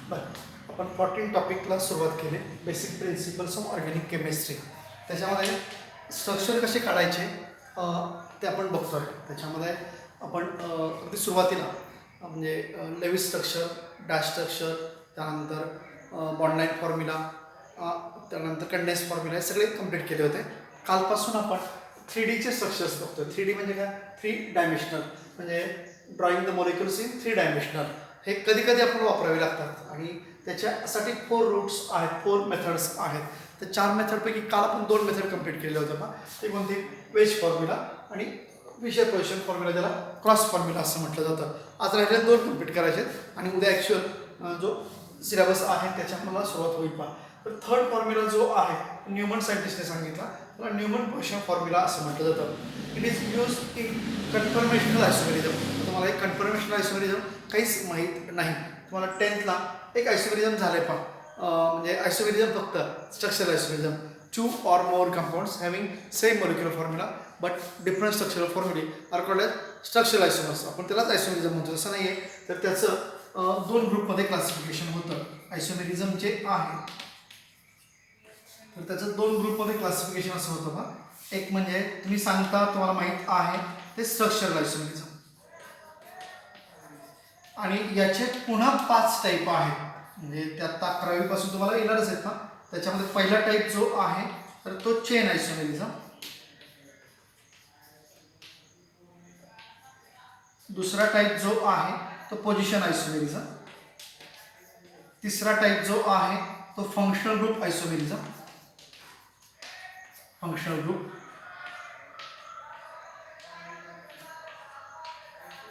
बरं, आपण 14 टॉपिकला सुरुवात केली. Basic principles of organic chemistry. त्याच्यामध्ये स्ट्रक्चर कसे काढायचे ते आपण बघतोय. त्याच्यामध्ये आपण अगदी सुरुवातीला म्हणजे लेविस स्ट्रक्चर, डॅश स्ट्रक्चर, त्यानंतर बॉन्डलाईन फॉर्म्युला, त्यानंतर कंडेन्स फॉर्म्युला हे सगळे कंप्लीट केले होते. कालपासून आपण 3Dचे स्ट्रक्चर्स बघतोय. 3D म्हणजे काय? 3 डायमेन्शनल, म्हणजे drawing the molecules in 3 dimensional. हे कधी कधी आपण वापरावे लागतात आणि त्याच्यासाठी 4 रूट्स आहेत, 4 मेथड्स आहेत. तर 4 मेथडपैकी काल आपण 2 मेथड कंप्लीट केले होते ना. ते कोणते? वेज फॉर्म्युला आणि विषय पोझिशन फॉर्म्युला, ज्याला क्रॉस फॉर्म्युला असं म्हटलं जातं. आज राहिले 2 कंप्लीट करायचे आणि उद्या ॲक्च्युअल जो सिलेबस आहे त्याच्या मला सुरुवात होईल पहा. तर थर्ड फॉर्म्युला जो आहे न्यूमन सायंटिस्टने सांगितला, त्याला न्यूमन पोझिशन फॉर्म्युला असं म्हटलं जातं. It is use in conformational isomerism. तुम्हाला एक कन्फर्मेशनल आयसोमेरिझम काहीच माहीत नाही. तुम्हाला 10thला एक आयसोमेरिझम झालंय पहा, म्हणजे आयसोमेरिझम फक्त structural isomerism, 2 or more compounds having same molecular formula but different structural formulae are called as structural isomers. आपण त्यालाच आयसोमेरिझम म्हणतो. असं नाही आहे. तर त्याचं 2 ग्रुपमध्ये क्लासिफिकेशन होतं. आयसोमेरिझम जे आहे तर त्याचं 2 ग्रुपमध्ये क्लासिफिकेशन असं होतं बघा. एक म्हणजे तुम्ही सांगता तुम्हाला माहीत आहे ते स्ट्रक्चरल आयसोमेरिझम, आणि याचे पुन्हा 5 टाईप आहेत. म्हणजे त्यात 11वी पासून तुम्हाला येणारच आहेत ना. त्याच्यामध्ये पहिला टाईप जो आहे तर तो चेन आयसोमेरिझम, दुसरा टाईप जो आहे तो पोझिशन आयसोमेरिझम, तिसरा टाईप जो आहे तो functional group isomerism, functional group,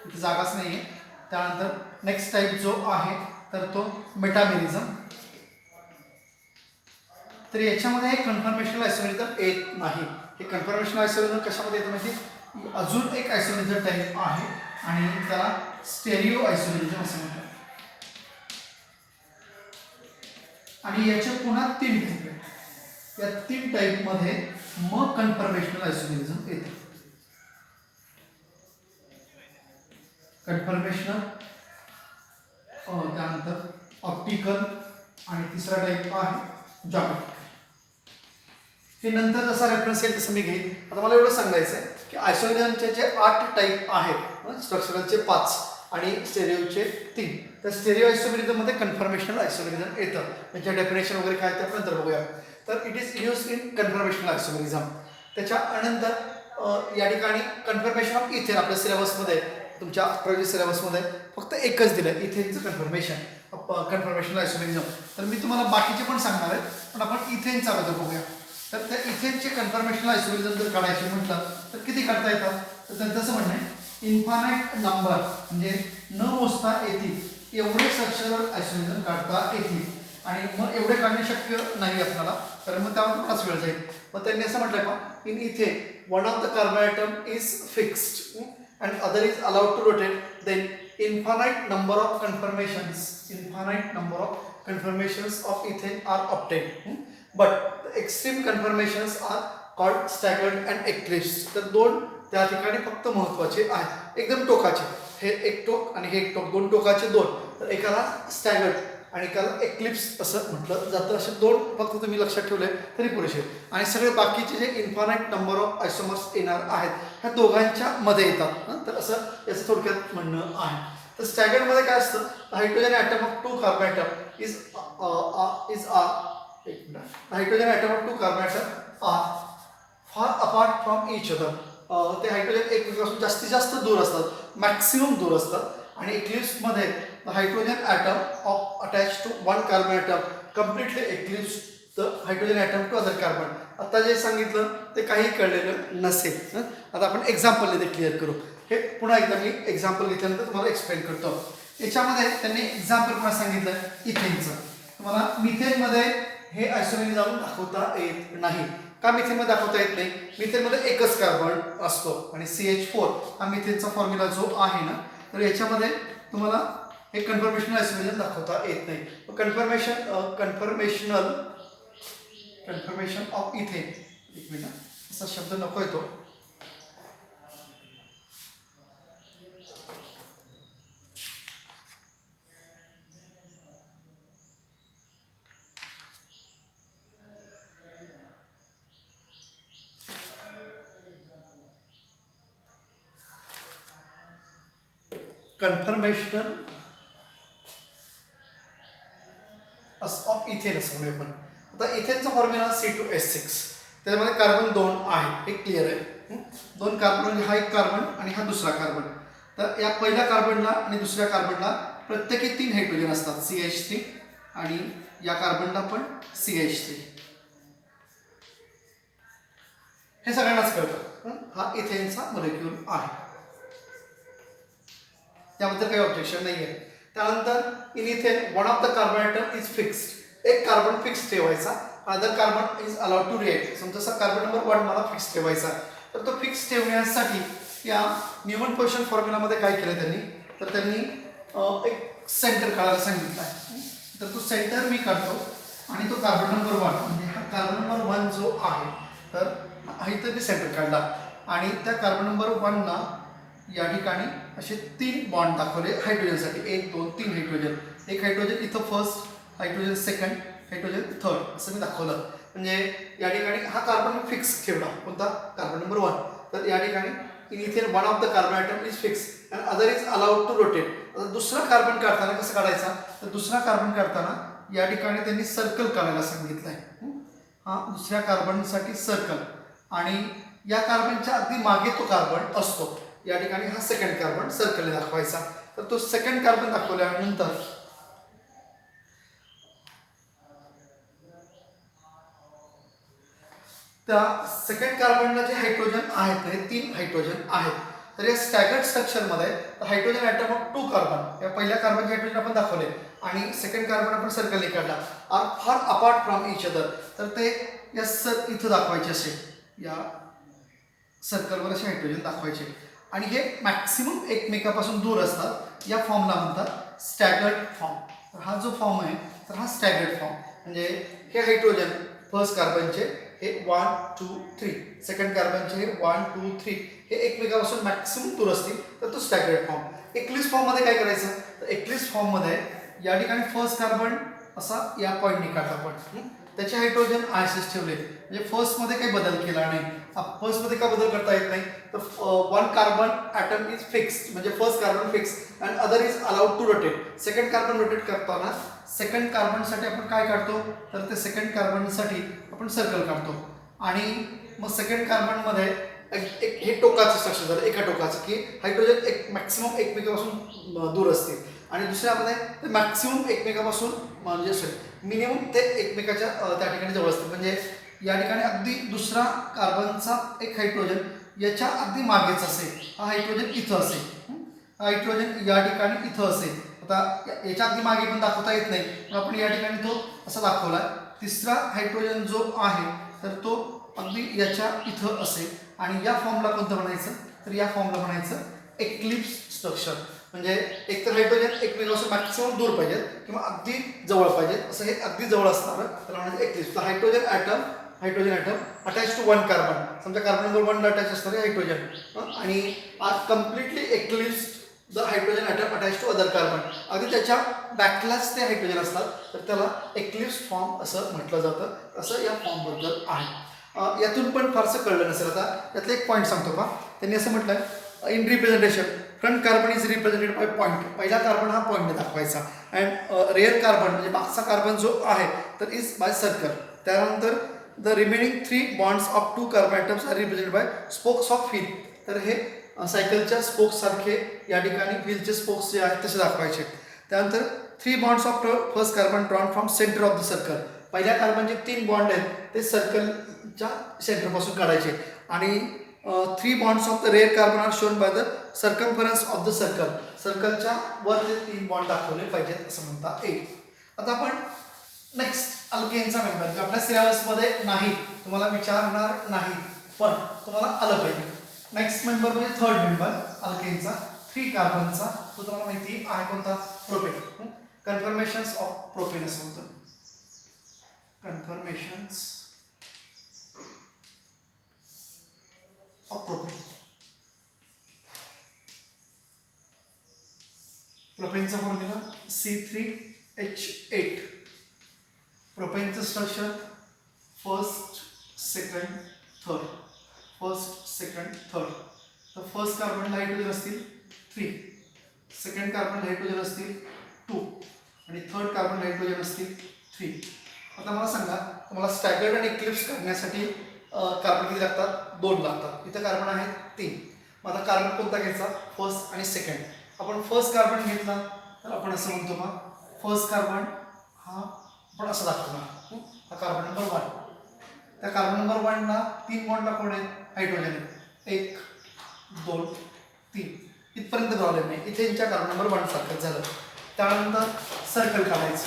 इथे जागाच नाही आहे. त्यानंतर नेक्स्ट टाईप जो आहे तर तो मेटामेरिझम. तर याच्यामध्ये हे कन्फर्मेशनल आयसोमेरिझम येत नाही. हे कन्फर्मेशनल आयसोमेरिझम कशामध्ये येतं माहिती? अजून एक आयसोमेरिझम टाईप आहे आणि त्याला स्टेरिओ आयसोमेरिझम असं म्हणतात. आणि याचे पुन्हा 3 टाईप आहेत. या 3 टाईपमध्ये मग कन्फर्मेशनल आयसोमेरिझम येते. कन्फर्मेशनल, त्यानंतर ऑप्टिकल आणि तिसरा टाईप आहे जॉमेट्रिकल. हे नंतर जसा रेफरन्स येईल तसं मी घेईन. आता मला एवढं सांगायचं आहे की आयसोमेरिझमचे जे 8 टाईप आहेत, स्ट्रक्चरलचे 5 आणि स्टेरिओचे 3. तर स्टेरिओ आयसोमेरिझममध्ये कन्फर्मेशनल आयसोमेरिझम येतं. त्याच्या डेफिनेशन वगैरे काय ते नंतर बघूया. तर it is use in conformational isomerism. त्याच्यानंतर या ठिकाणी कन्फर्मेशन ऑफ इथेन आपल्या सिलेबसमध्ये, तुमच्या 11वी सिलेबसमध्ये फक्त एकच दिलं, इथेनचं कन्फर्मेशनल आयसोमेरिझम. तर मी तुम्हाला बाकीचे पण सांगणार आहे, पण आपण इथेनचा बद्दल बघूया. तर त्या इथेनचे कन्फर्मेशनल आयसोमेरिझम जर काढायचे म्हटलं तर किती काढता येतात? तर त्यांचं असं म्हणणं आहे इन्फानाईट नंबर, म्हणजे न मोजता येतील एवढे स्ट्रक्चरल आयसोमेरिझम काढता येतील. आणि मग एवढे काढणे शक्य नाही आपल्याला, तर मग त्यावर बराच वेळ जाईल. मग त्यांनी असं म्हटलंय का, in ethane one of the carbon atom is fixed and other is allowed to rotate, then infinite number of conformations of ethane are obtained, but the extreme conformations are called staggered and eclipsed. तर 2 त्या ठिकाणी फक्त महत्त्वाचे आहेत, एकदम टोकाचे. हे एक टोक आणि हे एक टोक, 2 टोकाचे 2. तर एकाला स्टॅगर्ड आणि एकाला एक्लिप्स असं म्हटलं जातं. असे 2 फक्त तुम्ही लक्षात ठेवले तरी पुरेसे. आणि सगळे बाकीचे जे इन्फानाईट नंबर ऑफ आयसोमर्स येणार आहेत ह्या दोघांच्या मध्ये येतात. तर असं याचं थोडक्यात म्हणणं आहे. तर स्टॅगर्डमध्ये काय असतं? Hydrogen atom of 2 carbon atom is hydrogen atom of 2 carbon atom are far apart from each other. ते हायड्रोजन एकमेकांपासून जास्तीत जास्त दूर असतात, मॅक्सिमम दूर असतात. आणि इक्लिप्समध्ये hydrogen atom of attach to 1 carbon atom completely eclipse the hydrogen atom to other carbon. आता जे सांगितलं ते काही कळलेलं नसेल. आता आपण एक्झाम्पलने ते क्लिअर करू. हे पुन्हा एकदा मी एक्झाम्पल घेतल्यानंतर तुम्हाला एक्सप्लेन करतो. याच्यामध्ये त्यांनी एक्झाम्पल पुन्हा सांगितलं इथेनचं. तुम्हाला मिथेनमध्ये हे आयसोमेरिझम दाखवता येत नाही. का मिथेनमध्ये दाखवता येत नाही? मिथेनमध्ये एकच कार्बन असतो आणि CH4 हा मिथेनचा फॉर्म्युला जो आहे ना, तर याच्यामध्ये तुम्हाला हे कन्फर्मेशनल आयसोमेरिझम दाखवता येत नाही. कन्फर्मेशन ऑफ इथेन, एक मिनिट, असा शब्द नको येतो. कन्फर्मेशन ऑफ इथेन असं म्हणूया आपण. आता इथेनचा फॉर्म्युला C2H6. त्याच्यामध्ये कार्बन 2 आहे, हे क्लिअर आहे. 2 कार्बन म्हणजे हा एक कार्बन आणि हा दुसरा कार्बन. तर या पहिल्या कार्बनला आणि दुसऱ्या कार्बनला प्रत्येकी 3 हायड्रोजन असतात, CH3, आणि या कार्बनला पण CH3. हे सगळ्यांनाच कळतं. हा इथेनचा मॉलिक्यूल आहे, त्याबद्दल काही ऑब्जेक्शन नाही आहे. त्यानंतर in ethane one of the carbon atom is fixed. एक कार्बन फिक्स ठेवायचा, other carbon is allowed to react. समजा कार्बन नंबर 1 मला फिक्स ठेवायचा, तर तो फिक्स ठेवण्यासाठी या न्यूमन पोझिशन फॉर्म्युलामध्ये काय केलं त्यांनी, तर त्यांनी एक सेंटर काढायला सांगितलं आहे. तर तो सेंटर मी काढतो आणि तो कार्बन नंबर 1 म्हणजे हा कार्बन नंबर 1 जो आहे, तर हा इथं मी सेंटर काढला आणि त्या कार्बन नंबर 1ला या ठिकाणी असे 3 बॉन्ड दाखवले हायड्रोजनसाठी. 1 2 3 हायड्रोजन. एक हायड्रोजन इथं first, hydrogen second, hydrogen third असं मी दाखवलं. म्हणजे या ठिकाणी हा कार्बन फिक्स ठेवला, कोणता, कार्बन नंबर 1. तर या ठिकाणी in ethane one of the carbon atom is fix and other is allowed to rotate. आता दुसरा कार्बन काढताना कसं काढायचा, तर दुसरा कार्बन काढताना या ठिकाणी त्यांनी सर्कल काढायला सांगितलं आहे. हा दुसऱ्या कार्बनसाठी सर्कल, आणि या कार्बनच्या अगदी मागे तो कार्बन असतो. या ठिकाणी हा सेकंड कार्बन सर्कलने दाखवायचा. तर तो सेकंड कार्बन दाखवल्यानंतर त्या सेकंड कार्बनला जे हायड्रोजन आहेत, हे 3 हायड्रोजन आहेत. तर या स्टॅगर्ड स्ट्रक्चरमध्ये हायड्रोजन ॲटम ऑफ 2 कार्बन, या पहिल्या कार्बनचे हायड्रोजन आपण दाखवले आणि सेकंड कार्बन आपण सर्कलने काढला, R far apart from each other. तर ते या इथं दाखवायचे असे, या सर्कलवर असे हायड्रोजन दाखवायचे आणि हे मॅक्सिमम एकमेकापासून दूर असतात. या फॉर्मला म्हणतात स्टॅगर्ड फॉर्म. तर हा जो फॉर्म आहे, तर हा स्टॅगर्ड फॉर्म. म्हणजे हे हायड्रोजन फर्स्ट कार्बनचे हे 1 2 3, सेकंड कार्बनचे हे 1 2 3, हे एकमेकापासून मॅक्सिमम दूर असतील, तर तो स्टॅगर्ड फॉर्म. एक्लिप्स फॉर्ममध्ये काय करायचं, तर एक्लिप्स फॉर्ममध्ये या ठिकाणी फर्स्ट कार्बन असा या पॉईंटने काढला आपण, त्याचे हायड्रोजन आयसेस ठेवले. म्हणजे फर्स्टमध्ये काही बदल केला नाही. फर्स्टमध्ये का बदल करता येत नाही, तर 1 कार्बन ॲटम इज फिक्स, म्हणजे first carbon fix and other is allowed to rotate. Second carbon rotate करताना सेकंड कार्बनसाठी आपण काय काढतो, तर ते सेकंड कार्बनसाठी आपण सर्कल काढतो आणि मग सेकंड कार्बनमध्ये एक हे टोकाचं स्ट्रक्चर झालं, एका टोकाचं, की हायड्रोजन एक मॅक्सिमम एकमेकापासून दूर असते आणि दुसऱ्यामध्ये ते मॅक्सिमम एकमेकापासून म्हणजे मिनिमम ते एकमेकाच्या त्या ठिकाणी जवळ असते. म्हणजे या ठिकाणी अगदी दुसरा कार्बनचा एक हायड्रोजन याच्या अगदी मागेच असेल, हा हायड्रोजन इथं असेल, हा हायड्रोजन या ठिकाणी इथं असेल. आता याच्या अगदी मागे पण दाखवता येत नाही, पण आपण या ठिकाणी तो असा दाखवला. तिसरा हायड्रोजन जो आहे, तर तो अगदी याच्या इथं असेल आणि या फॉर्मला कोणतं म्हणायचं, तर या फॉर्मला म्हणायचं एक्लिप्स स्ट्रक्चर. म्हणजे एकतर हायड्रोजन एकमेकांपासून मॅक्सिमम दूर पाहिजेत किंवा अगदी जवळ पाहिजेत, असं हे अगदी जवळ असणारं त्याला म्हणायचं eclipse. Hydrogen atom attach to 1 carbon, समजा कार्बन नंबर 1ला अटॅच असणारे हायड्रोजन, आणि are completely eclipse the hydrogen atom attach to other carbon. अगदी त्याच्या बॅकलाच ते हायड्रोजन असतात, तर त्याला एक्लिप्स फॉर्म असं म्हटलं जातं. असं या फॉर्मबद्दल आहे. यातून पण फारसं कळलं नसेल. आता यातलं एक पॉईंट सांगतो का, त्यांनी असं म्हटलं in representation front carbon is represented by point. पहिला कार्बन हा पॉईंटने दाखवायचा अँड रेअर कार्बन म्हणजे मागचा कार्बन जो आहे, तर इज बाय सर्कल. त्यानंतर the remaining 3 bonds of 2 carbon atoms are represented by spokes of wheel. तर हे सायकलच्या स्पोक्ससारखे या ठिकाणी व्हीलचे स्पोक्स जे आहेत तसे दाखवायचे. त्यानंतर 3 bonds of first carbon drawn from centre of the circle. पहिल्या कार्बनचे 3 बॉन्ड आहेत ते सर्कलच्या सेंटरपासून काढायचे आणि 3 bonds of the rear carbon are shown by the circumference of the circle. सर्कलच्या वर ते 3 बॉन्ड दाखवले पाहिजेत असं म्हणता येईल. आता आपण नेक्स्ट अल्केनचा मेंबर जो आपल्या सिलेबसमध्ये नाही, तुम्हाला विचारणार नाही, पण तुम्हाला आलं पाहिजे. नेक्स्ट मेंबर म्हणजे थर्ड मेंबर अल्केनचा, 3 कार्बनचा, तो तुम्हाला माहिती आहे कोणता, प्रोपेन. कन्फर्मेशन्स ऑफ प्रोपेन असं म्हणतो. Conformations of propane. प्रोपेनचा फॉर्म्युला C3H8. प्रोपेनचं structure first second third, first second third. तर फर्स्ट कार्बनला हायड्रोजन असतील 3, सेकंड कार्बन हायड्रोजन असतील 2 आणि थर्ड कार्बन हायड्रोजन असतील 3. आता मला सांगा तुम्हाला स्टॅगर्ड आणि इक्लिप्स काढण्यासाठी कार्बन किती लागतात? 2 लागतात. इथं कार्बन आहेत 3. मग आता कार्बन कोणता घ्यायचा? फर्स्ट आणि सेकंड. आपण फर्स्ट कार्बन घेतला तर आपण असं म्हणतो का फर्स्ट कार्बन हा आपण असं दाखवणार हा कार्बन नंबर 1. त्या कार्बन नंबर 1 ला 3 बॉन्डला कोण आहेत? हायड्रोजन आहेत. 1 2 3 इथपर्यंत प्रॉब्लेम नाही. इथे यांच्या कार्बन नंबर 1 सारखंच झालं. त्यानंतर सर्कल काढायचं.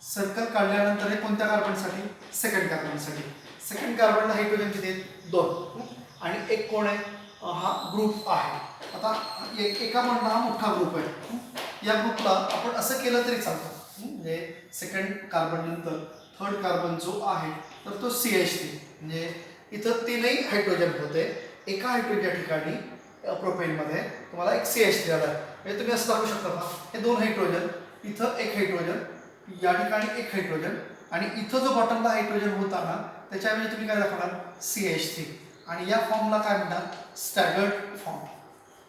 सर्कल काढल्यानंतर हे कोणत्या कार्बनसाठी? सेकंड कार्बनसाठी. सेकंड कार्बनला हायड्रोजन किती आहेत? 2 आणि एक कोण आहे? हा ग्रुप आहे. आता एका बॉन्डला हा मोठा ग्रुप आहे. या ग्रुपला आपण असं केलं तरी चालतं. म्हणजे सेकंड कार्बन नंतर थर्ड कार्बन जो आहे तर तो CH3 म्हणजे इथं 3ही हायड्रोजन होते. एका हायड्रोजनच्या ठिकाणी प्रोपेनमध्ये तुम्हाला एक CH3 आला. म्हणजे तुम्ही असं दाखवू शकता का हे 2 हायड्रोजन, इथं एक हायड्रोजन, या ठिकाणी एक हायड्रोजन आणि इथं जो बॉटमला हायड्रोजन होता ना त्याच्याऐवजी तुम्ही काय दाखवणार? CH3. आणि या फॉर्मला काय म्हणतात? Staggered form.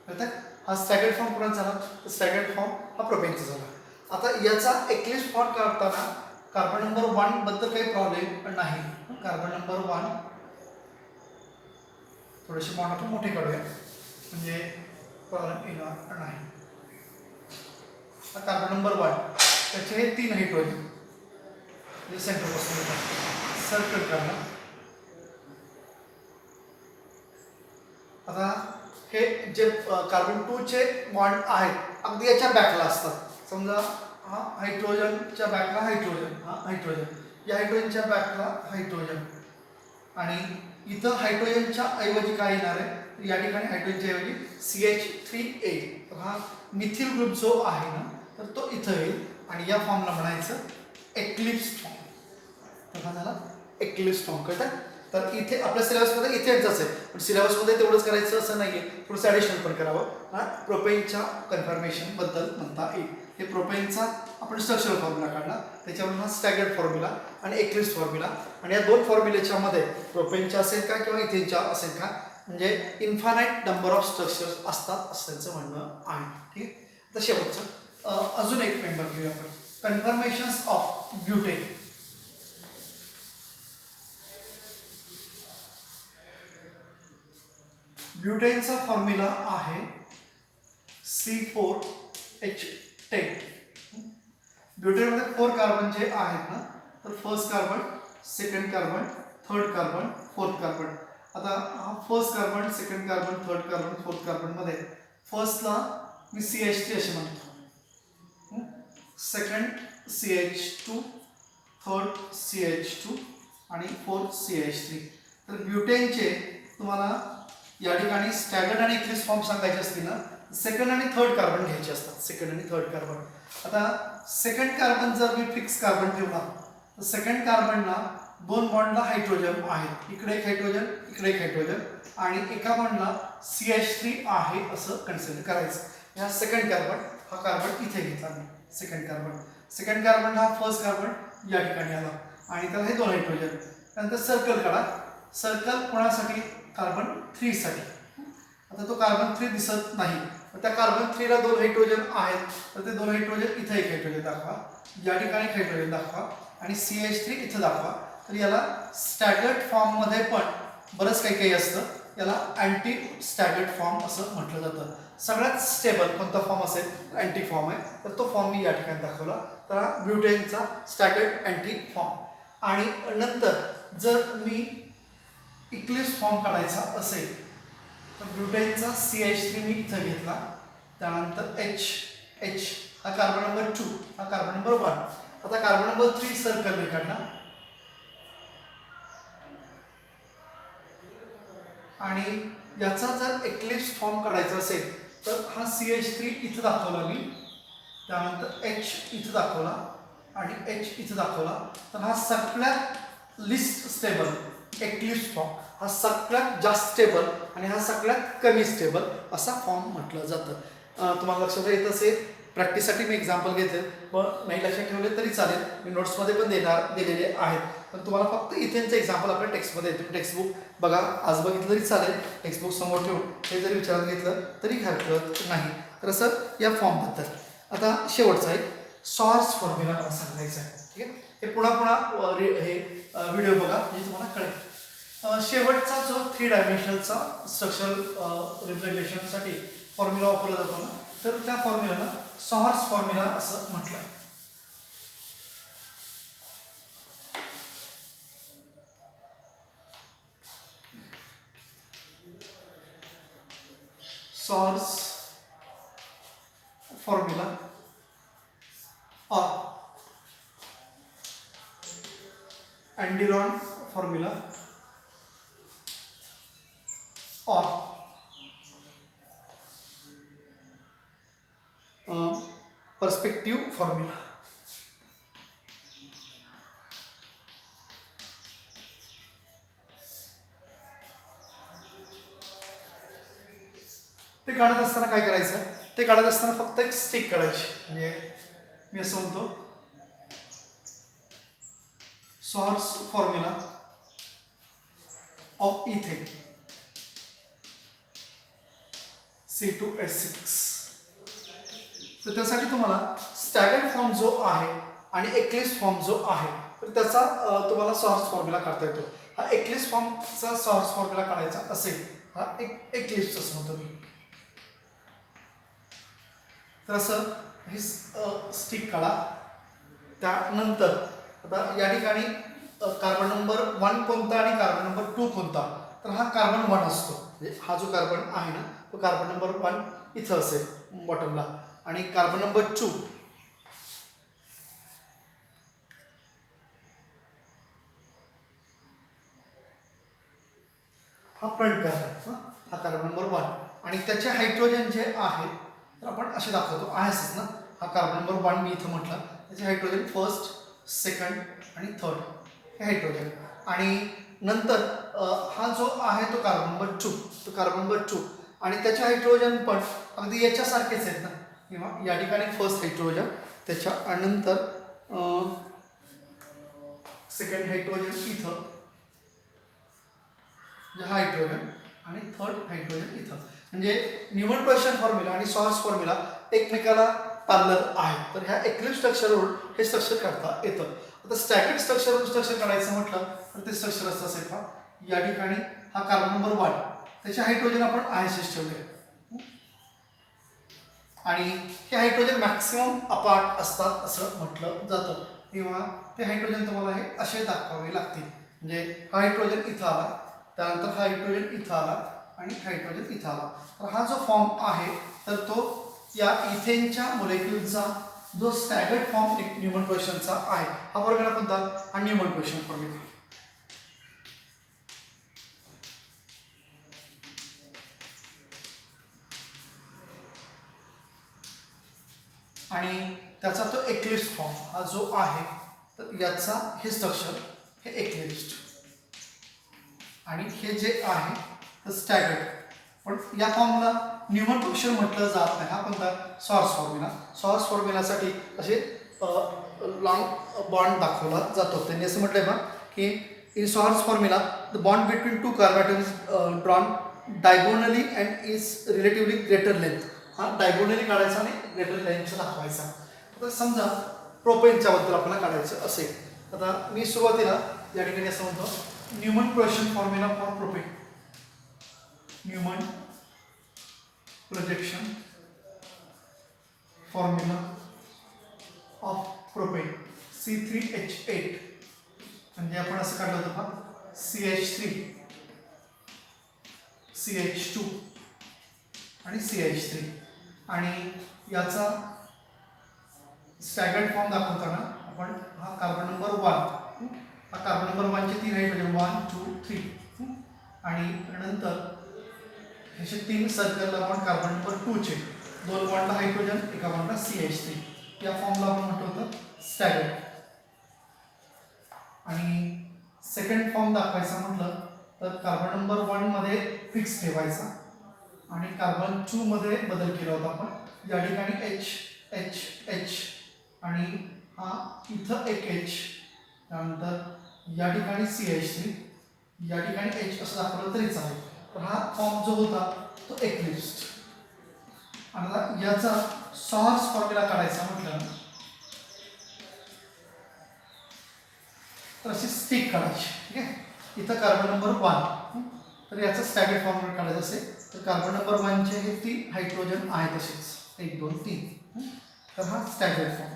कळतं? हा स्टॅगर्ड फॉर्म कोणाचा झाला? स्टॅगर्ड फॉर्म हा प्रोपेनचा झाला. आता याचा एक्लिप्स फॉर्म काढताना कार्बन नंबर 1 बद्दल काही प्रॉब्लेम नाही. कार्बन नंबर 1 थोडेसे बॉन्ड आपण मोठे काढूया म्हणजे प्रॉब्लेम येणार नाही. कार्बन नंबर 1 त्याचे हे 3 हायड्रोजन म्हणजे सेंटरपासून सर्कल काढला. आता हे जे कार्बन 2 चे बॉन्ड आहेत अगदी याच्या बॅकला असतात. समजा हा हायड्रोजनच्या बॅकला हायड्रोजन, हा हायड्रोजन, या हायड्रोजनच्या बॅकला हायड्रोजन आणि इथं हायड्रोजनच्या ऐवजी काय येणार आहे? या ठिकाणी हायड्रोजनच्या ऐवजी CH3 हा मिथिल ग्रुप जो आहे ना तर तो इथं येईल आणि या फॉर्मला म्हणायचं एक्लिप्स फॉर्म. तर हा झाला एक्लिप्स फॉर्म. कळतं? तर इथे आपल्या सिलेबसमध्ये इथेच आहे पण सिलेबसमध्ये तेवढंच करायचं असं नाही आहे. थोडंसं ॲडिशनल पण करावं. हा प्रोपेनच्या कन्फर्मेशन बद्दल म्हणता येईल. हे प्रोपेनचा आपण स्ट्रक्चरल फॉर्म्युला काढला त्याच्यावरून हा स्टॅगर्ड फॉर्म्युला आणि एक्लिप्स फॉर्म्युला आणि या 2 फॉर्म्युलेच्या मध्ये प्रोपेनच्या असेल का किंवा इथेनच्या असेल का म्हणजे इन्फानाईट नंबर ऑफ स्ट्रक्चर्स असतात असं त्यांचं म्हणणं आहे. ठीक आहे. तर शेवटचं अजून एक मेंबर घेऊया आपण. Conformations of butane. ब्युटेनचा फॉर्म्युला आहे C4H10. ब्युटेनमध्ये 4 कार्बन जे आहेत ना तर first carbon, second carbon, third carbon, fourth carbon. आता हा first carbon, second carbon, third carbon, fourth carbon मध्ये फर्स्टला मी CH3 असे म्हणतो, सेकंड CH2, थर्ड CH2 आणि फोर्थ CH3. तर ब्युटेनचे तुम्हाला या ठिकाणी स्टॅगर्ड आणि एक्लिप्स फॉर्म सांगायचे असतील ना सेकंड आणि थर्ड कार्बन घ्यायचे असतात. सेकंड आणि थर्ड कार्बन. आता सेकंड कार्बन जर मी फिक्स कार्बन ठेवला तर सेकंड कार्बनला 2 बॉन्डला हायड्रोजन आहेत. इकडे एक हायड्रोजन, इकडे एक हायड्रोजन आणि एका बॉन्डला CH3 आहे असं कन्सिडर करायचं. या सेकंड कार्बन हा कार्बन इथे घेतला मी. सेकंड कार्बन, सेकंड कार्बन हा फर्स्ट कार्बन या ठिकाणी आला आणि त्याला हे 2 हायड्रोजन. त्यानंतर सर्कल काढा. सर्कल कोणासाठी? कार्बन 3 साठी. आता तो कार्बन 3 दिसत नाही. त्या कार्बन 3 ला 2 हायड्रोजन आहेत तर ते 2 हायड्रोजन इथे एक हायड्रोजन दाखवा, या ठिकाणी एक हायड्रोजन दाखवा आणि CH3 इथं दाखवा. तर याला स्टॅगर्ड फॉर्म मध्ये पण बरंच काही काही असतं. याला अँटी स्टॅगर्ड फॉर्म असं म्हटलं जातं. सगळ्यात स्टेबल कोणता फॉर्म असेल? अँटी फॉर्म आहे. तर तो फॉर्म मी या ठिकाणी दाखवला. तर हा ब्युटेनचा स्टॅगर्ड अँटी फॉर्म. आणि नंतर जर मी इक्लिप्स फॉर्म काढायचा असेल तर ब्युटेनचा CH3 मी इथं घेतला. त्यानंतर H हा कार्बन नंबर 2, हा कार्बन नंबर 1. आता कार्बन नंबर 3 सर्कल मी काढला आणि याचा जर एक्लिप्स फॉर्म काढायचा असेल तर हा CH3 इथं दाखवला मी, त्यानंतर H इथं दाखवला आणि H इथं दाखवला. तर हा सगळ्यात लिस्ट स्टेबल एक्लिप्स फॉर्म, हा सगळ्यात जास्त स्टेबल आणि हा सगळ्यात कमी स्टेबल असा फॉर्म म्हटलं जातं. तुम्हाला लक्षात येत असेल प्रॅक्टिससाठी मी एक्झाम्पल घेतले, मग नाही लक्षात ठेवले तरी चालेल, मी नोट्समध्ये पण दिलेले आहेत. पण तुम्हाला फक्त इथेचं एक्झाम्पल आपल्या टेक्स्टमध्ये येते. टेक्स्टबुक बघा, आज बघितलं तरी चालेल, टेक्स्टबुक समोर ठेवून हे जरी विचारात घेतलं तरी हरकत नाही. तर असं या फॉर्मबद्दल. आता शेवटचा एक सॉर्स फॉर्म्युला मला सांगायचा आहे. ठीक आहे, हे पुन्हा हे व्हिडिओ बघा म्हणजे तुम्हाला कळेल. शेवटचा जो 3 डायमेन्शनलचा स्ट्रक्चरल रिप्रेझेंटेशनसाठी फॉर्म्युला वापरला जातो ना, तर त्या फॉर्म्युलाला सॉर्स फॉर्म्युला असं म्हटलं आहे. सॉर्स फॉर्म्युला और एंडिरॉन फॉर्म्युला और पर्स्पेक्टिव्ह फॉर्म्युला. ते काढत असताना काय करायचं, ते काढत असताना फक्त एक स्टिक काढायची. म्हणजे मी असं म्हणतो swords formula of ethane C2H6. तर त्यासाठी तुम्हाला स्टॅगर्ड फॉर्म जो आहे आणि एक्लिप्स फॉर्म जो आहे तर त्याचा तुम्हाला सॉर्स फॉर्म्युला काढता येतो. हा एक्लिप्स फॉर्मचा सॉर्स फॉर्म्युला काढायचा असेल, हा एक एक्लिप्स असं म्हणतो मी. तर असं हे स्टिक काढा. त्यानंतर आता या ठिकाणी कार्बन नंबर 1 कोणता आणि कार्बन नंबर 2 कोणता, तर हा कार्बन 1 असतो. म्हणजे हा जो कार्बन आहे ना तो कार्बन नंबर 1 इथं असेल बॉटमला, आणि कार्बन नंबर 2 हा फ्रंट कार्बन, हा कार्बन नंबर 1. आणि त्याचे हायड्रोजन जे आहेत तर आपण असे दाखवतो आहेच ना. हा कार्बन नंबर 1 मी इथं म्हटलं, त्याचे हायड्रोजन फर्स्ट, सेकंड आणि थर्ड हे हायड्रोजन. आणि नंतर हा जो आहे तो कार्बन नंबर 2, तो कार्बन नंबर 2 आणि त्याचे हायड्रोजन पण अगदी याच्यासारखेच आहेत ना, किंवा या ठिकाणी फर्स्ट हायड्रोजन, त्याच्यानंतर सेकंड हायड्रोजन इथं हा हायड्रोजन आणि थर्ड हायड्रोजन इथं. म्हणजे न्यूमन पोझिशन फॉर्म्युला आणि सॉर्स फॉर्म्युला एकमेकाला पॅरलल आहे. तर ह्या एक्लिप्स स्ट्रक्चरवरून हे स्ट्रक्चर काढता येतं. आता स्टॅगर्ड स्ट्रक्चर काढायचं म्हटलं तर ते स्ट्रक्चर असतं असेल का, या ठिकाणी हा कार्बन नंबर 1, त्याचे हायड्रोजन आपण आयएसएस ठेवले आणि हे हायड्रोजन मॅक्सिमम अपार्ट असतात असं म्हटलं जातं, किंवा ते हायड्रोजन तुम्हाला हे असे दाखवावे लागतील. म्हणजे हा हायड्रोजन इथं आला, त्यानंतर हा हायड्रोजन इथं आला आणि हायड्रोजन इथं आला. तर हा जो फॉर्म आहे तर तो या इथेनच्या मोलेक्युलचा जो स्टॅगर्ड फॉर्म न्यूमन पोझिशनचा आहे, हा फॉर्म्युला कोणता, हा न्यूमन पोझिशन फॉर्म्युला. आणि त्याचा तो एक्लिप्स फॉर्म हा जो आहे तर याचा हे स्ट्रक्चर हे एक्लिप्स्ड आणि हे जे आहे तर स्टॅगर्ड. पण या फॉर्मला न्यूमन पोझिशन म्हटलं जात नाही. हा कोणता, सॉर्स फॉर्म्युला. सॉर्स फॉर्म्युलासाठी असे लॉंग बॉन्ड दाखवला जातो. त्यांनी असं म्हटलंय बा की in swords formula the bond between 2 carbon is drawn diagonally and is relatively greater length. हा डायगोनली काढायचा आणि ग्रेटर लेंथचा दाखवायचा. आता समजा प्रोपेनच्या बद्दल आपल्याला काढायचं असेल, आता मी सुरुवातीला या ठिकाणी असं म्हणतो Newman position formula for propane. Newman projection formula of propane C3H8. म्हणजे आपण असं काढलं होतं का, CH3, CH2 आणि CH3. आणि याचा स्टॅगर्ड फॉर्म दाखवताना आपण हा कार्बन नंबर 1, हा कार्बन नंबर 1 चे 3 हायड्रोजन 1 2 3 आणि नंतर ह्याचे 3 सर्कलला आपण कार्बन नंबर 2 चे 2 बॉन्डला हायड्रोजन, एका बॉन्डला CH3. या फॉर्मला आपण म्हटलं होतं स्टॅगर्ड. आणि सेकंड फॉर्म दाखवायचा म्हटलं तर कार्बन नंबर 1 मध्ये फिक्स ठेवायचा आणि कार्बन 2 मध्ये बदल केला होता आपण. या ठिकाणी H एच एच आणि हा इथं एक एच, त्यानंतर या ठिकाणी CH3, या ठिकाणी एच असं दाखवलं तरीच आहे. तर हा फॉर्म जो होता तो एक्लिप्स्ड. आता याचा सॉर्स फॉर्म्युला काढायचा म्हटलं ना तर अशी स्टिक काढायची. ठीक आहे. इथं कार्बन नंबर 1, तर याचा स्टॅगर्ड फॉर्म्युला काढायचा असेल तर कार्बन नंबर 1 चे हे 3 हायड्रोजन आहे तसेच 1 2 3. तर हा स्टॅगर्ड फॉर्म.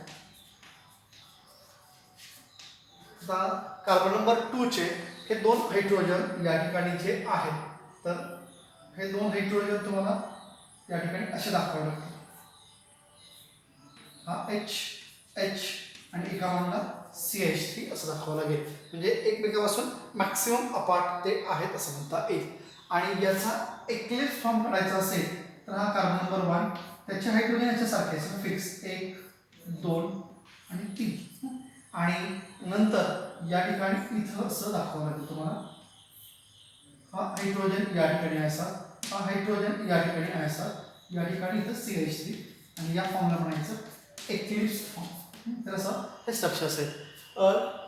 आता कार्बन नंबर 2 चे हे 2 हायड्रोजन या ठिकाणी जे आहेत, तर हे 2 हायड्रोजन तुम्हाला या ठिकाणी असे दाखवावे लागतील. हा एच एच आणि एका बाजूला CH3 असं दाखवावं लागेल. म्हणजे एकमेकापासून मॅक्सिमम अपार्ट ते आहेत असं म्हणता येईल. आणि याचा एक्लिप्स फॉर्म काढायचा असेल तर हा कार्बन नंबर 1 त्याचे हायड्रोजन याच्यासारखे असं फिक्स 1 2 आणि 3. आणि नंतर या ठिकाणी इथं असं दाखवावं लागेल तुम्हाला. हा हायड्रोजन या ठिकाणी आहे असा, हा हायड्रोजन या ठिकाणी आहे असा, या ठिकाणी इथं CH3 आणि या फॉर्मला म्हणायचं एक्लिप्स फॉर्म. तर असं हे स्ट्रक्चर असेल.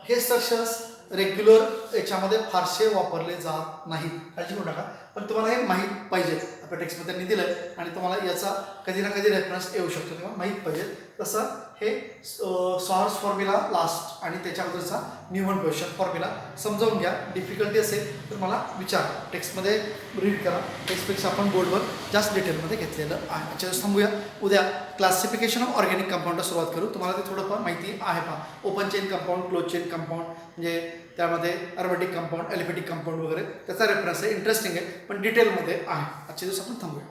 हे स्ट्रक्चर्स रेग्युलर याच्यामध्ये फारसे वापरले जात नाहीत, काळजी करू नका. पण तुम्हाला हे माहीत पाहिजे. आपल्या टेक्स्टमध्ये त्यांनी दिलं आहे आणि तुम्हाला याचा कधी ना कधी रेफरन्स येऊ शकतो, तेव्हा माहीत पाहिजे. तसं हे सॉर्स फॉर्म्युला लास्ट आणि त्याच्याबद्दलचा न्यूमन क्वेश्चन फॉर्म्युला समजावून घ्या. डिफिकल्टी असेल तर मला विचारा, टेक्स्टमध्ये रीड करा. टेक्स्टपेक्षा आपण बोर्डवर जास्त डिटेलमध्ये घेतलेलं आहे. आजच्या दिवस थांबूया. उद्या क्लासिफिकेशन ऑफ ऑर्गॅनिक कंपाऊंडला सुरुवात करू. तुम्हाला ते थोडंफार माहिती आहे पहा. Open chain compound, close chain compound, म्हणजे त्यामध्ये अरोमॅटिक कंपाऊंड, ॲलिफॅटिक कंपाऊंड वगैरे त्याचा रेफरन्स आहे. इंटरेस्टिंग आहे पण डिटेलमध्ये आहे. आजच्या दिवस आपण थांबूया.